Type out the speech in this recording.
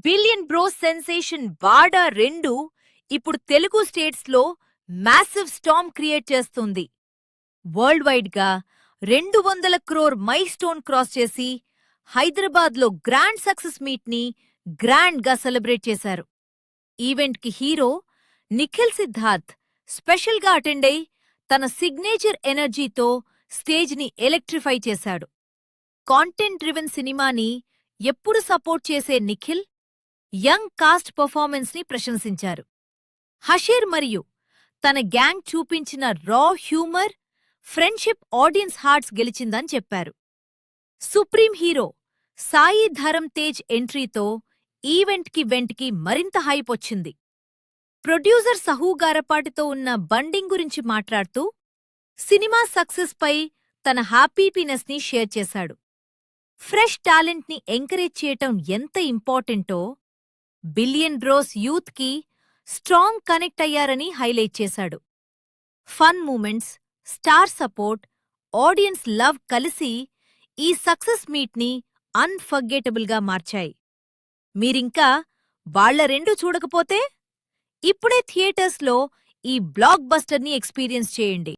Billion bro sensation వాడా 2 ఇప్పుడు తెలుగు స్టేట్స్లో మ్యాసివ్ స్టార్మ్ క్రియేట్ చేస్తుంది. వరల్డ్ వైడ్గా 200 క్రోర్ మైల్స్టోన్ క్రాస్ చేసి హైదరాబాద్లో గ్రాండ్ సక్సెస్ మీట్ని గ్రాండ్గా సెలబ్రేట్ చేశారు. ఈవెంట్కి హీరో నిఖిల్ సిద్ధార్థ్ స్పెషల్గా అటెండ్ అయి తన సిగ్నేచర్ ఎనర్జీతో స్టేజ్ని ఎలక్ట్రిఫై చేశాడు. కాంటెంట్ డ్రివెన్ సినిమాని ఎప్పుడు సపోర్ట్ చేసే నిఖిల్ యంగ్ కాస్ట్ పర్ఫార్మెన్స్ని ప్రశంసించారు. హషీర్ మరియు తన గ్యాంగ్ చూపించిన రా హ్యూమర్, ఫ్రెండ్షిప్ ఆడియన్స్ హార్ట్స్ గెలిచిందని చెప్పారు. సుప్రీం హీరో సాయి ధరమ్ తేజ్ ఎంట్రీతో ఈవెంట్కి మరింత హైప్ వచ్చింది. ప్రొడ్యూసర్ సహూ గారపాటితో ఉన్న బండింగ్ గురించి మాట్లాడుతూ సినిమా సక్సెస్పై తన హ్యాపీనెస్ని షేర్ చేశాడు. ఫ్రెష్ టాలెంట్ని ఎంకరేజ్ చేయటం ఎంత ఇంపార్టెంటో బిలియన్ బ్రోస్ యూత్కి స్ట్రాంగ్ కనెక్ట్ అయ్యారని హైలైట్ చేశాడు. Fun moments, star support, audience love కలిసి ఈ సక్సెస్ మీట్ని అన్ఫర్గెటబుల్గా మార్చాయి. మీరింకా వాళ్ళ 2 చూడకపోతే ఇప్పుడే థియేటర్స్లో ఈ బ్లాక్ బస్టర్ని ఎక్స్పీరియన్స్ చేయండి.